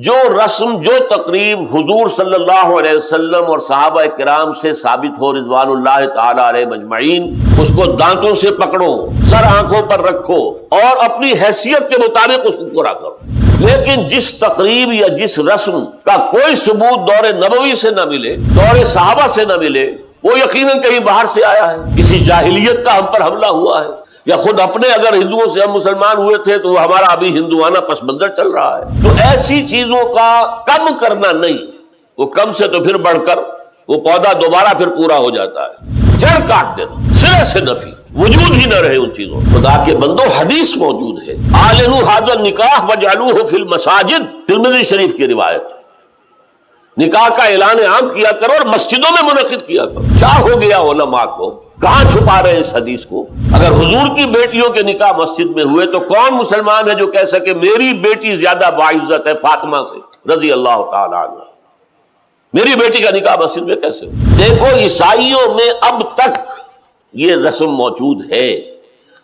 جو رسم جو تقریب حضور صلی اللہ علیہ وسلم اور صحابہ کرام سے ثابت ہو رضوان اللہ تعالی علیہ مجمعین، اس کو دانتوں سے پکڑو، سر آنکھوں پر رکھو اور اپنی حیثیت کے مطابق اس کو پورا کرو۔ لیکن جس تقریب یا جس رسم کا کوئی ثبوت دور نبوی سے نہ ملے، دور صحابہ سے نہ ملے، وہ یقیناً کہیں باہر سے آیا ہے، کسی جاہلیت کا ہم پر حملہ ہوا ہے، یا خود اپنے اگر ہندوؤں سے ہم مسلمان ہوئے تھے تو ہمارا ابھی ہندوانہ پس منظر چل رہا ہے۔ تو ایسی چیزوں کا کم کرنا نہیں، وہ کم سے تو پھر بڑھ کر وہ پودا دوبارہ پھر پورا ہو جاتا ہے، جڑ کاٹ دینا، سرے سے نفی، وجود ہی نہ رہے ان چیزوں۔ خدا کے بندو، حدیث موجود ہے، اعلنوا ھذا النکاح وجعلوہ فی المساجد، ترمذی شریف کی روایت، نکاح کا اعلان عام کیا کرو اور مسجدوں میں منعقد کیا کرو۔ کیا ہو گیا علماء کو، کہاں چھپا رہے ہیں اس حدیث کو؟ اگر حضور کی بیٹیوں کے نکاح مسجد میں ہوئے تو کون مسلمان ہے جو کہہ سکے میری بیٹی زیادہ باعزت ہے فاطمہ سے رضی اللہ تعالی عنہ؟ میری بیٹی کا نکاح مسجد میں کیسے ہو؟ دیکھو، عیسائیوں میں اب تک یہ رسم موجود ہے،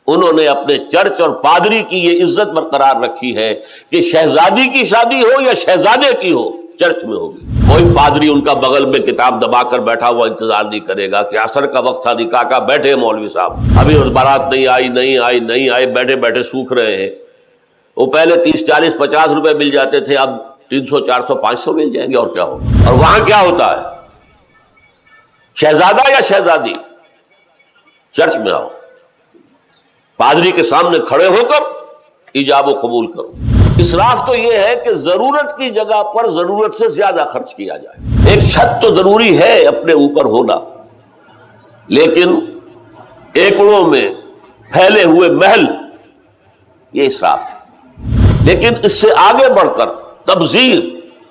انہوں نے اپنے چرچ اور پادری کی یہ عزت برقرار رکھی ہے کہ شہزادی کی شادی ہو یا شہزادے کی ہو، چرچ میں ہوگی۔ کوئی پادری ان کا بغل میں کتاب دبا کر بیٹھا ہوا انتظار نہیں کرے گا کہ عصر کا وقت تھا نکاح کا، بیٹھے مولوی صاحب ابھی بارات نہیں آئی، بیٹھے بیٹھے سوکھ رہے ہیں۔ وہ پہلے 30 40 50 روپے مل جاتے تھے، اب 300 400 500 مل جائیں گے، اور کیا ہوگا؟ اور وہاں کیا ہوتا ہے؟ شہزادہ یا شہزادی چرچ میں آؤ، پادری کے سامنے کھڑے ہو کر ایجاب و قبول کرو۔ اسراف تو یہ ہے کہ ضرورت کی جگہ پر ضرورت سے زیادہ خرچ کیا جائے۔ ایک چھت تو ضروری ہے اپنے اوپر ہونا، لیکن ایکڑوں میں پھیلے ہوئے محل، یہ اسراف ہے۔ لیکن اس سے آگے بڑھ کر تبذیر،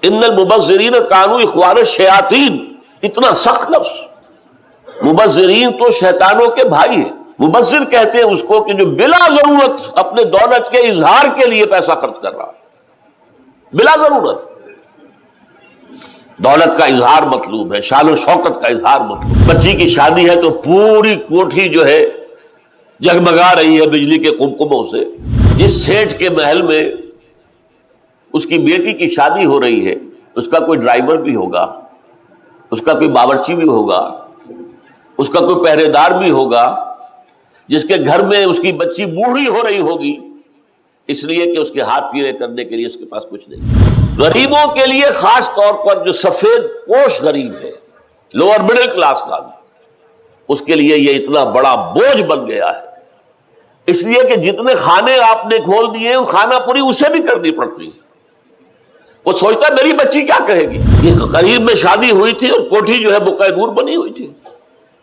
ان المبذرین کانوا اخوان الشیاطین، اتنا سخت لفظ۔ مبذرین تو شیطانوں کے بھائی ہیں۔ مبذر کہتے ہیں اس کو کہ جو بلا ضرورت اپنے دولت کے اظہار کے لیے پیسہ خرچ کر رہا ہے، بلا ضرورت دولت کا اظہار مطلوب ہے، شان و شوکت کا اظہار مطلوب۔ بچی کی شادی ہے تو پوری کوٹھی جو ہے جگمگا رہی ہے بجلی کے قمقموں سے۔ جس سیٹھ کے محل میں اس کی بیٹی کی شادی ہو رہی ہے، اس کا کوئی ڈرائیور بھی ہوگا، اس کا کوئی باورچی بھی ہوگا، اس کا کوئی پہرے دار بھی ہوگا، جس کے گھر میں اس کی بچی بوڑھی ہو رہی ہوگی اس لیے کہ اس کے ہاتھ پیلے کرنے کے لیے اس کے پاس کچھ نہیں۔ غریبوں کے لیے خاص طور پر جو سفید پوش غریب ہے، لوور مڈل کلاس کا، اس کے لیے یہ اتنا بڑا بوجھ بن گیا ہے، اس لیے کہ جتنے کھانے آپ نے کھول دیے ان خانہ پوری اسے بھی کرنی پڑتی ہے۔ وہ سوچتا ہے میری بچی کیا کہے گی؟ یہ قریب میں شادی ہوئی تھی اور کوٹھی جو ہے بقعہ نور بنی ہوئی تھی،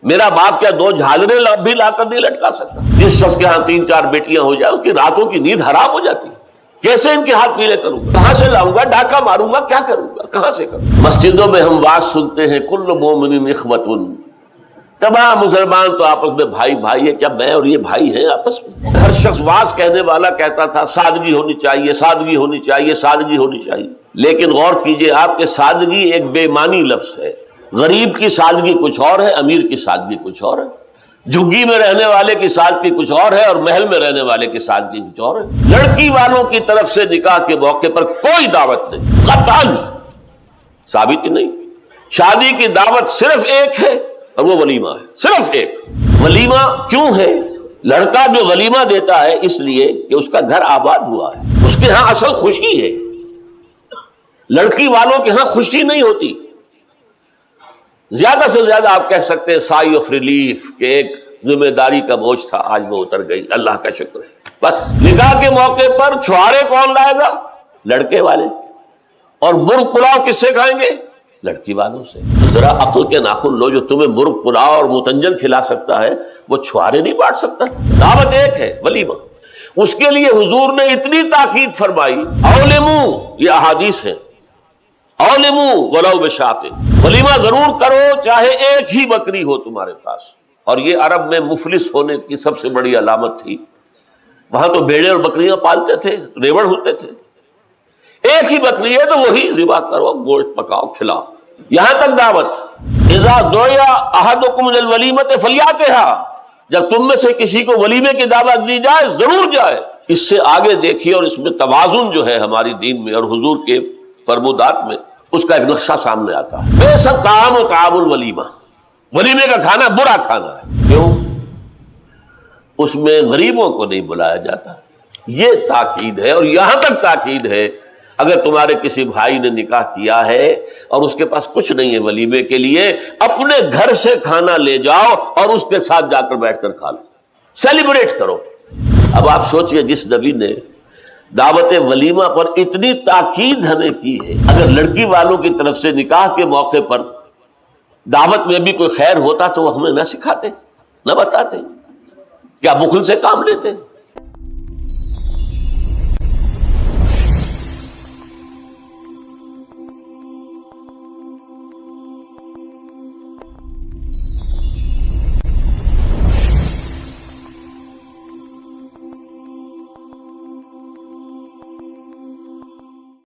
میرا باپ کیا 2 جھالریں بھی لا کر نہیں لٹکا سکتا؟ جس شخص کے ہاں 3 4 بیٹیاں ہو جائے اس کی راتوں کی نیند حرام ہو جاتی۔ کیسے ان کے ہاتھ پیلے کروں گا؟ کہاں سے لاؤں گا؟ ڈاکہ ماروں گا؟ کیا کروں گا؟ کہاں سے کروں؟ مسجدوں میں ہم واعظ سنتے ہیں، کل مومن اخوۃ، تمام مسلمان تو آپس میں بھائی بھائی ہے۔ کیا میں اور یہ بھائی ہیں آپس میں؟ ہر شخص واعظ کہنے والا کہتا تھا سادگی ہونی چاہیے، سادگی ہونی چاہیے، سادگی ہونی چاہیے۔ لیکن غور کیجئے آپ کہ سادگی ایک بے معنی لفظ ہے۔ غریب کی سادگی کچھ اور ہے، امیر کی سادگی کچھ اور ہے، جھگی میں رہنے والے کی سادگی کچھ اور ہے، اور محل میں رہنے والے کی سادگی کچھ اور ہے۔ لڑکی والوں کی طرف سے نکاح کے موقع پر کوئی دعوت نہیں، قطعاً ثابت ہی نہیں۔ شادی کی دعوت صرف ایک ہے اور وہ ولیمہ ہے، صرف ایک۔ ولیمہ کیوں ہے؟ لڑکا جو ولیمہ دیتا ہے اس لیے کہ اس کا گھر آباد ہوا ہے، اس کے ہاں اصل خوشی ہے۔ لڑکی والوں کے ہاں خوشی نہیں ہوتی۔ زیادہ سے زیادہ آپ کہہ سکتے ہیں سائی آف ریلیف، کہ ایک ذمہ داری کا بوجھ تھا آج وہ اتر گئی، اللہ کا شکر ہے۔ بس نکاح کے موقع پر چھوارے کون لائے گا؟ لڑکے والے۔ اور مرغ پلاؤ کس سے کھائیں گے؟ لڑکی والوں سے۔ ذرا عقل کے ناخن لو، جو تمہیں مرغ پلاؤ اور متنجن کھلا سکتا ہے وہ چھوارے نہیں بانٹ سکتا۔ دعوت ایک ہے، ولیمہ۔ اس کے لیے حضور نے اتنی تاکید فرمائی، اولمو، یہ احادیث ہیں، اولمو ولو بشاۃ، ولیمہ ضرور کرو چاہے ایک ہی بکری ہو تمہارے پاس۔ اور یہ عرب میں مفلس ہونے کی سب سے بڑی علامت تھی، وہاں تو بھیڑیں اور بکریاں پالتے تھے، ریوڑ ہوتے تھے۔ ایک ہی بکری ہے تو وہی ذبح کرو، گوشت پکاؤ، کھلاؤ۔ یہاں تک دعوت، اذا دعی احدکم الی الولیمۃ فلیاتھا، جب تم میں سے کسی کو ولیمے کی دعوت دی جائے ضرور جائے۔ اس سے آگے دیکھیے، اور اس میں توازن جو ہے ہماری دین میں اور حضور کے فرمودات میں اس کا ایک نقشہ سامنے آتا ہے. بئس الطعام طعام الولیمہ، ولیمے کا کھانا برا کھانا ہے. کیوں؟ اس میں غریبوں کو نہیں بلایا جاتا. یہ تاکید ہے، اور یہاں تک تاکید ہے اگر تمہارے کسی بھائی نے نکاح کیا ہے اور اس کے پاس کچھ نہیں ہے ولیمے کے لیے، اپنے گھر سے کھانا لے جاؤ اور اس کے ساتھ جا کر بیٹھ کر کھا لو، سیلیبریٹ کرو. اب آپ سوچئے جس نبی نے دعوت ولیمہ پر اتنی تاکید ہمیں کی ہے، اگر لڑکی والوں کی طرف سے نکاح کے موقع پر دعوت میں بھی کوئی خیر ہوتا تو وہ ہمیں نہ سکھاتے، نہ بتاتے، کیا بخل سے کام لیتے؟